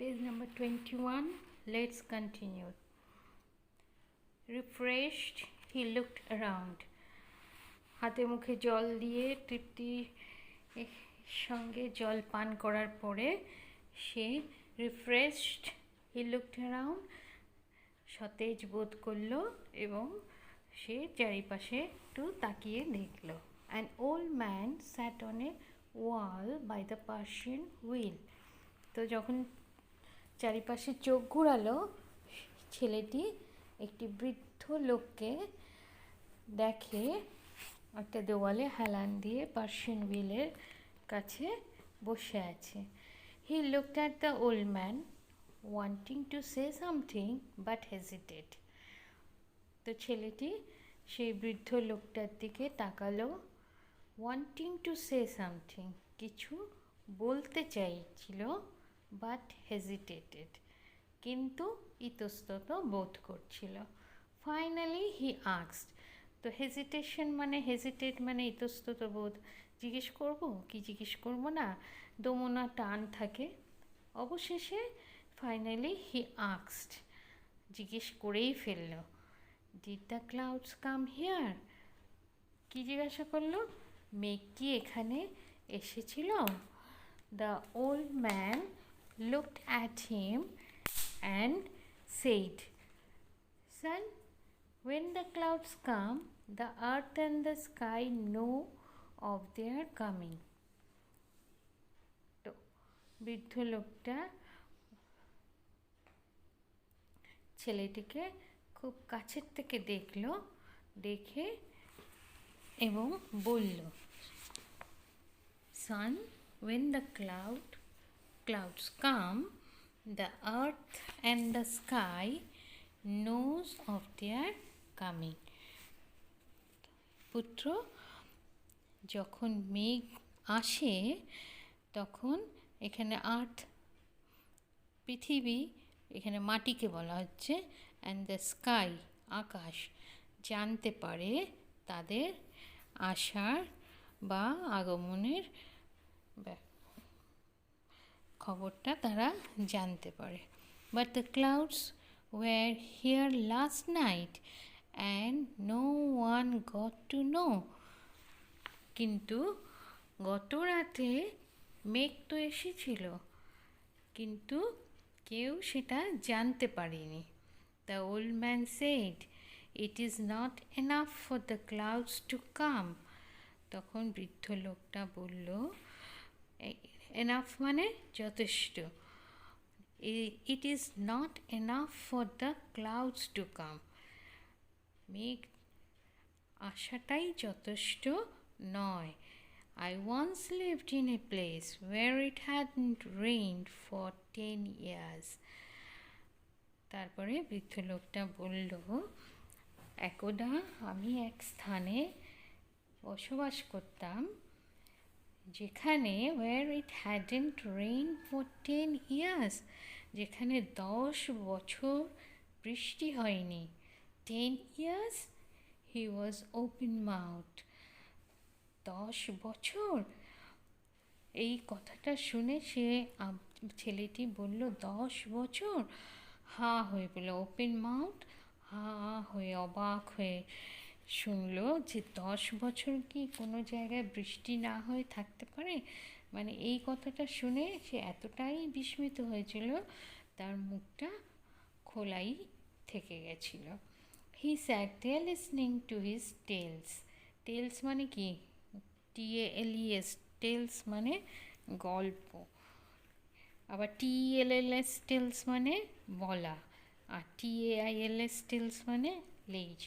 Page number 21. Let's continue. Refreshed, he looked around. হাতে মুখে জল দিয়ে তৃপ্তির সঙ্গে জল পান করার পরে সে রিফ্রেশড হি লুকড অ্যারাউন্ড, সতেজ বোধ করল এবং সে চারিপাশে একটু তাকিয়ে দেখল। An old man sat on a wall by the Persian wheel. তো যখন চারিপাশে চোখ ঘুরালো, ছেলেটি একটি বৃদ্ধ লোককে দেখে একটা দেওয়ালে হেলান দিয়ে পার্সিয়ান হুইলের কাছে বসে আছে। He looked at the old man wanting to say something but hesitated. তো ছেলেটি সেই বৃদ্ধ লোকটার দিকে তাকালো, ওয়ান্টিং টু সে সামথিং, কিছু বলতে চাইছিল, বাট হেজিটেটেড, কিন্তু ইতস্তত বোধ করছিল। Finally he asked. তো হেজিটেশন মানে হেজিটেট মানে ইতস্তত বোধ, জিজ্ঞেস করব কি জিজ্ঞেস করব না, দমনা টান থাকে। অবশেষে ফাইনালি হি আস্কড, জিজ্ঞেস করেই ফেলল, did the clouds come here? কি জিজ্ঞাসা করলো? মেঘ কি এখানে এসেছিল? The old man looked at him and said, Son, when the clouds come, the earth and the sky know of their coming. তো বৃদ্ধ লোকটা ছেলেটিকে খুব কাছের থেকে দেখলো, দেখে এবং বলল, Son, when the clouds come, the earth and the sky knows of their coming. পুত্র, যখন মেঘ আসে তখন এখানে আর্থ পৃথিবী, এখানে মাটিকে বলা হচ্ছে, অ্যান্ড দ্য স্কাই আকাশ জানতে পারে তাদের আসার বা আগমনের খবরটা তারা জানতে পারে। But the clouds were here last night and no one got to know. কিন্তু গত রাতে মেঘ তো এসেছিল, কিন্তু কেউ সেটা জানতে পারেনি। The old man said, it is not enough for the clouds to come. তখন বৃদ্ধ লোকটা বলল, এনাফ মানে যথেষ্ট, it is not enough for the clouds to come, মেঘ আসাটাই যথেষ্ট নয়। I once lived in a place where it hadn't rained for 10 years. তারপরে বৃদ্ধ লোকটা বলল, একদা আমি এক স্থানে বসবাস করতাম যেখানে where it hadn't rained for 10 years, যেখানে 10 বছর বৃষ্টি হয়নি। 10 years? He was open mouthed. 10 বছর? এই কথাটা শুনে ছেলেটি বলল, 10 বছর? হা হয়ে বলল, ওপেন মাউথ, হা হয়ে অবাক হয়ে শুনলো যে 10 বছর কি কোনো জায়গায় বৃষ্টি না হয়ে থাকতে পারে? মানে এই কথাটা শুনে সে এতটাই বিস্মিত হয়েছিল, তার মুখটা খোলাই থেকে গেছিল। He sat there listening to his tales. Tales মানে কি? TALES, টেলস মানে গল্প, আবার TELLS টেলস মানে বলা, আর TAILS টেলস মানে লেজ।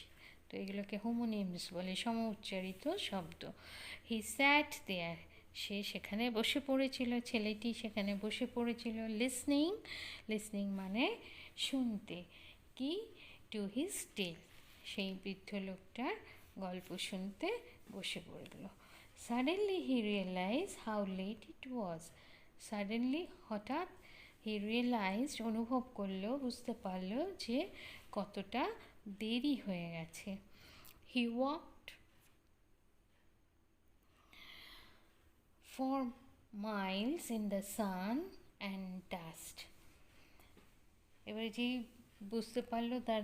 তো এগুলোকে হোমোনিমস বলে, সম উচ্চারিত শব্দ। হি স্যাট দেয়ার, সে সেখানে বসে পড়েছিল, ছেলেটি সেখানে বসে পড়েছিল। লিসনিং মানে শুনতে, কি? টু হিজ টেল, সেই বৃদ্ধ লোকটার গল্প শুনতে বসে পড়ল। Suddenly he realise how late it was. Suddenly হঠাৎ হি রিয়েলাইজ অনুভব করলো, বুঝতে পারলো যে কতটা দেরি হয়ে গেছে। হি walked for miles in the sun and dust. এবারে যেই বুঝতে পারলো, তার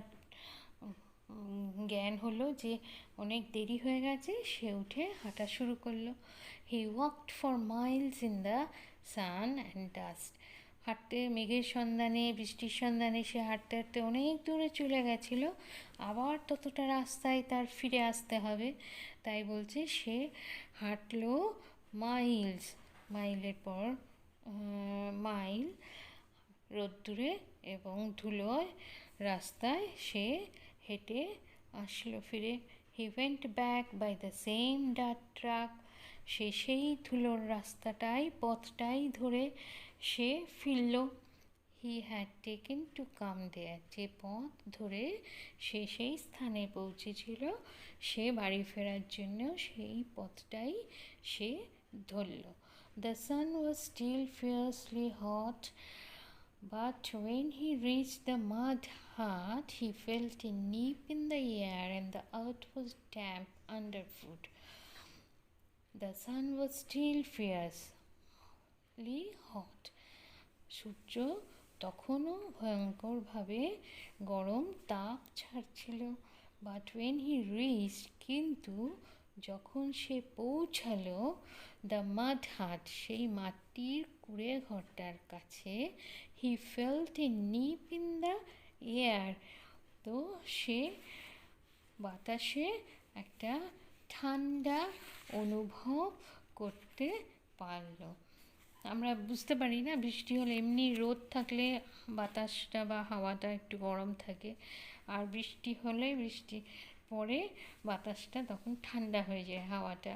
জ্ঞান হলো যে অনেক দেরি হয়ে গেছে, সে উঠে হাঁটা শুরু করলো। He walked for miles in the sun and dust. হাঁটতে, মেঘের সন্ধানে, বৃষ্টির সন্ধানে সে হাঁটতে হাঁটতে অনেক দূরে চলে গেছিলো। আবার ততটা রাস্তায় তার ফিরে আসতে হবে, তাই বলছে সে হাঁটলো মাইলস, মাইলের পর মাইল রোদ্দুরে এবং ধুলোয় রাস্তায় সে হেঁটে আসলো ফিরে। He went back by the same dirt track. সে সেই ধুলোর রাস্তাটাই, পথটাই ধরে সে ফিরল। He had taken to come there. যে পথ ধরে সে সেই স্থানে পৌঁছেছিল, সে বাড়ি ফেরার জন্য সেই পথটাই সে ধরল। The sun was still fiercely hot, but when he reached the mud hut, he felt a nip in the air and the earth was damp underfoot. The sun was still fiercely hot. সূর্য তখনও ভয়ঙ্করভাবে গরম তাপ ছাড়ছিল। But when he reach, কিন্তু যখন সে পৌঁছালো the মাড হাট, সেই মাটির কুঁড়ে ঘরটার কাছে, he felt a Nip in the air, তো সে বাতাসে একটা ঠান্ডা অনুভব করতে পারল। আমরা বুঝতে পারি না, বৃষ্টি হলে এমনি রোদ থাকলে বাতাসটা বা হাওয়াটা একটু গরম থাকে, আর বৃষ্টি হলে, বৃষ্টি পরে বাতাসটা তখন ঠান্ডা হয়ে যায়, হাওয়াটা।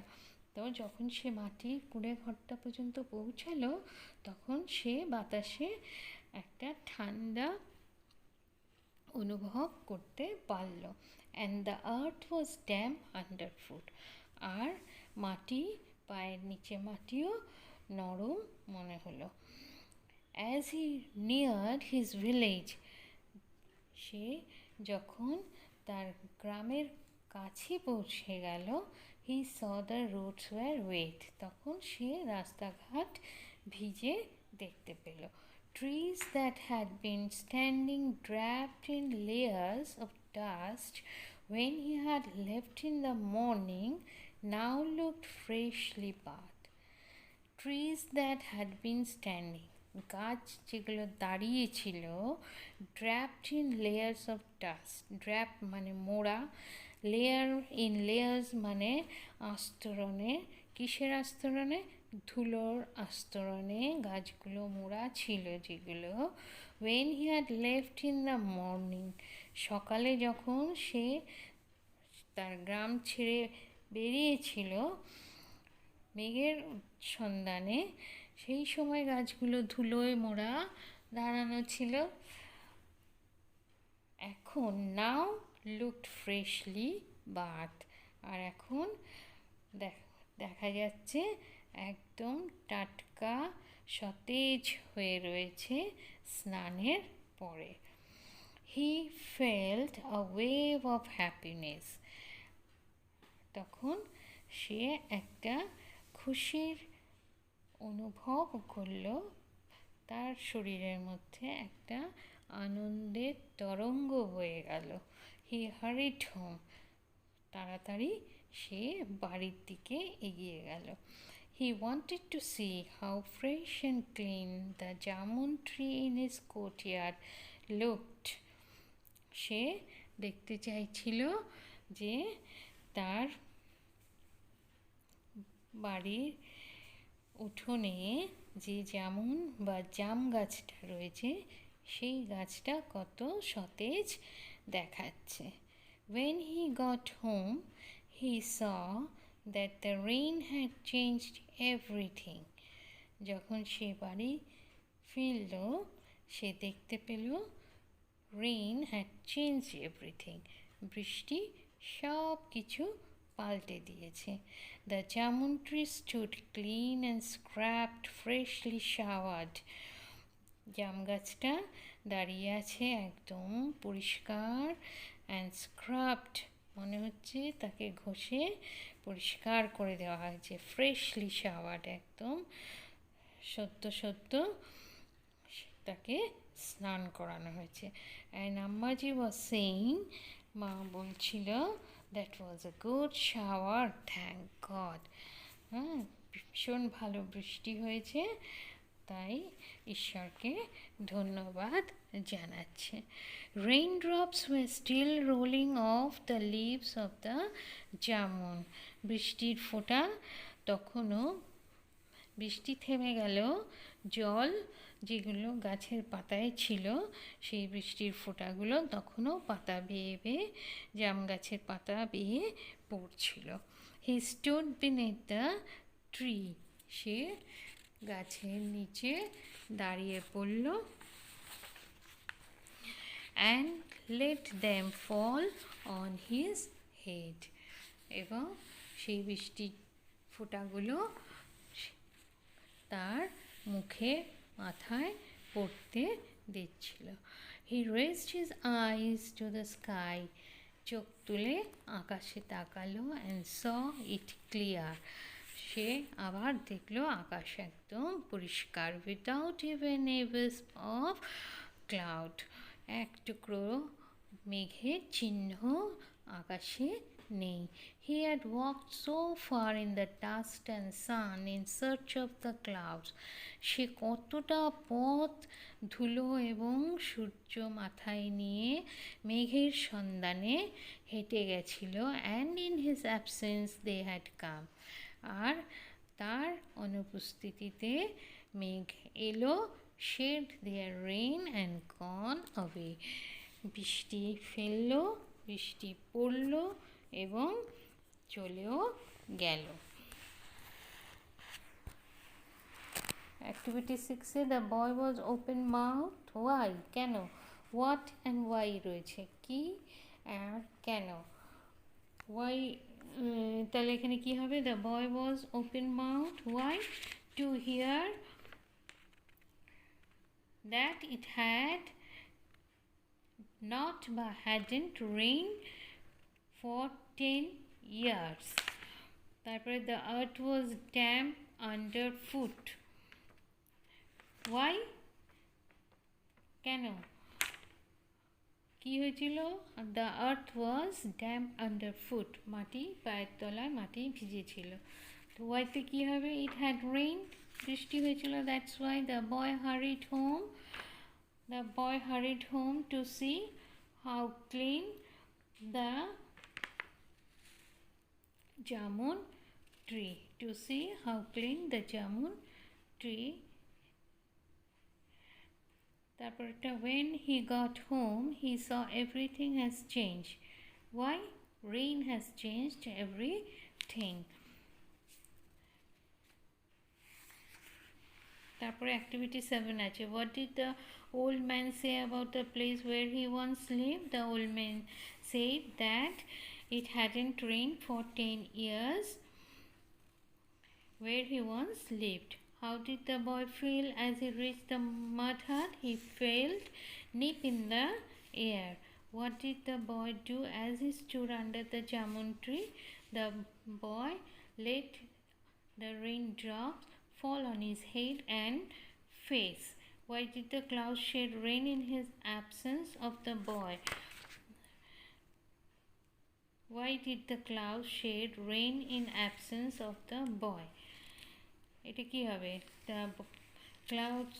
তো যখন সে মাটির কুঁড়ে ঘরটা পর্যন্ত পৌঁছালো, তখন সে বাতাসে একটা ঠান্ডা অনুভব করতে পারল। And the earth was damp underfoot, আর মাটি, পায়ের নিচে মাটিও নরম মনে হলো। As he neared his village, সে যখন তার গ্রামের কাছে পৌঁছে গেল, he saw the roads were wet, তখন সে রাস্তাঘাট ভিজে দেখতে পেল। Trees that had been standing draped in layers of dust when he had left in the morning now looked freshly bathed. Trees that had been standing, গাছ যেগুলো দাঁড়িয়ে ছিল, draped in layers of dust, drape মানে মোড়া, layer in layers মানে আস্তরণে। কিসের আস্তরণে? ধুলোর আস্তরণে গাছগুলো মোড়া ছিল যেগুলো। When he had left in the morning, সকালে যখন সে তার গ্রাম ছেড়ে বেরিয়েছিল মেঘের সন্ধানে, সেই সময় গাছগুলো ধুলোয় মোড়া দাঁড়ানো ছিল। এখন নাও লুকড ফ্রেশলি বাথ, আর এখন দেখা যাচ্ছে একদম টাটকা সতেজ হয়ে রয়েছে স্নানের পরে। He felt a wave of happiness, তখন সে একটা খুশির অনুভব করল, তার শরীরের মধ্যে একটা আনন্দের তরঙ্গ বয়ে গেল। হি হারিড হোম, তাড়াতাড়ি সে বাড়ির দিকে এগিয়ে গেল। He wanted to see how fresh and clean the jamun tree in his courtyard looked, সে দেখতে চাইছিল যে তার বাড়ির উঠোনে যে জামুন বা জাম গাছটা রয়েছে, সেই গাছটা কত সতেজ দেখাচ্ছে। When he got home, he saw that the rain had changed everything. যখন সে বাড়ি ফিরল, সে দেখতে পেল rain had changed everything. বৃষ্টি সব কিছু পাল্টে দিয়েছে। The jamun tree stood clean and scrapped, freshly showered. জাম গাছটা দাঁড়িয়ে আছে একদম পরিষ্কার, অ্যান্ড স্ক্রাবড মনে হচ্ছে তাকে ঘষে পরিষ্কার করে দেওয়া হয়েছে। ফ্রেশলি শাওয়ার্ড, একদম সদ্য সদ্য তাকে স্নান করানো হয়েছে। অ্যান্ড আম্মাজি ওয়াজ সেইং, মা বলছিল, that was a good shower, thank god. হ্যাঁ, ভীষণ ভালো বৃষ্টি হয়েছে, তাই ঈশ্বরকে ধন্যবাদ জানাচ্ছে। Raindrops were still rolling off the leaves of the jamun. বৃষ্টির ফোঁটা তখনও, বৃষ্টি থেমে গেল, জল যেগুলো গাছের পাতায় ছিল সেই বৃষ্টির ফোঁটাগুলো তখনও পাতা বেয়ে বেয়ে, জাম গাছের পাতা বেয়ে পড়ছিল। He stood beneath the tree, সে গাছের নিচে দাঁড়িয়ে পড়ল। And let them fall on his head, এবং সেই বৃষ্টির ফোঁটাগুলো তার মুখে মাথায় পড়তে দিচ্ছিল। He raised his eyes to the sky, চোখ তুলে আকাশে তাকালো। অ্যান্ড স ইট ক্লিয়ার, সে আবার দেখলো আকাশ একদম পরিষ্কার। Without even a wisp of cloud, এক টুকরো মেঘের চিহ্ন আকাশে নেই। He had walked so far in the dust and sun in search of the clouds. সে কতটা পথ ধুলো এবং সূর্য মাথায় নিয়ে মেঘের সন্ধানে হেঁটে গেছিল। And in his absence they had come. আর তার অনুপস্থিতিতে মেঘ এলো, shed their rain and gone away. বৃষ্টি ফেললো, বৃষ্টি পড়লো এবং চলেও গেল। অ্যাক্টিভিটি 6-এ the boy was open mouth. Why, কেন, হোয়াট অ্যান্ড ওয়াই রয়েছে, কি আর কেন। ওয়াই, তাহলে এখানে কি হবে, the boy was open mouth, why, to hear that it had not বা hadn't rained for 10 years. তারপরে the earth was damp underfoot. Why? কেন, কি হয়েছিল, the earth was damp underfoot, মাটি পায়ের তলায় মাটি ভিজেছিল। তো ওয়াইতে কি হবে, it had rained, বৃষ্টি হয়েছিল, that's why the boy hurried home. The boy hurried home to see how clean the jamun tree. To see how clean the jamun tree. তারপরটা when he got home, he saw everything has changed. Why? Rain has changed everything. তারপরে activity 7 আছে, what did the old man say about the place where he once lived? The old man said that it hadn't rained for 10 years where he once lived. How did the boy feel as he reached the mud hut? He felt nip in the air. What did the boy do as he stood under the jamun tree? The boy let the raindrops fall on his head and face. Why did the clouds shed rain in his absence of the boy? Why did the clouds shed rain in absence of the boy? এটা কি হবে, the clouds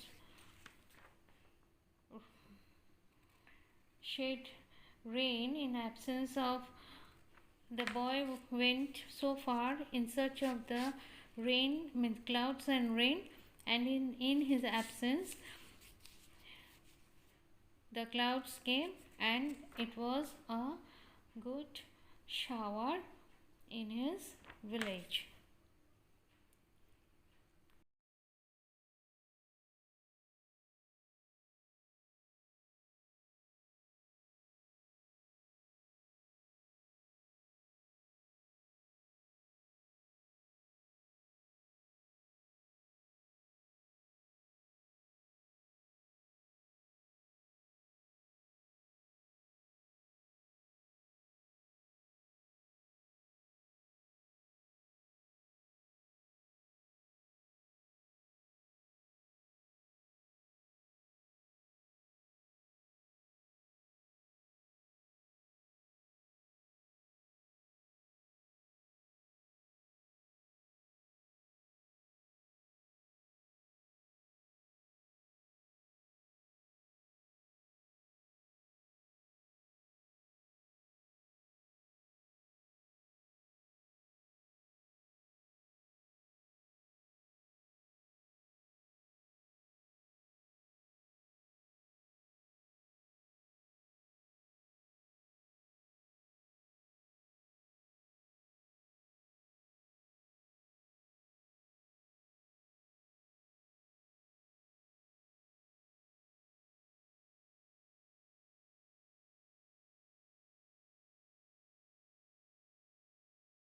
shed rain in absence of the boy went so far in search of the rain, with clouds and rain, and in his absence the clouds came and it was a good shower in his village.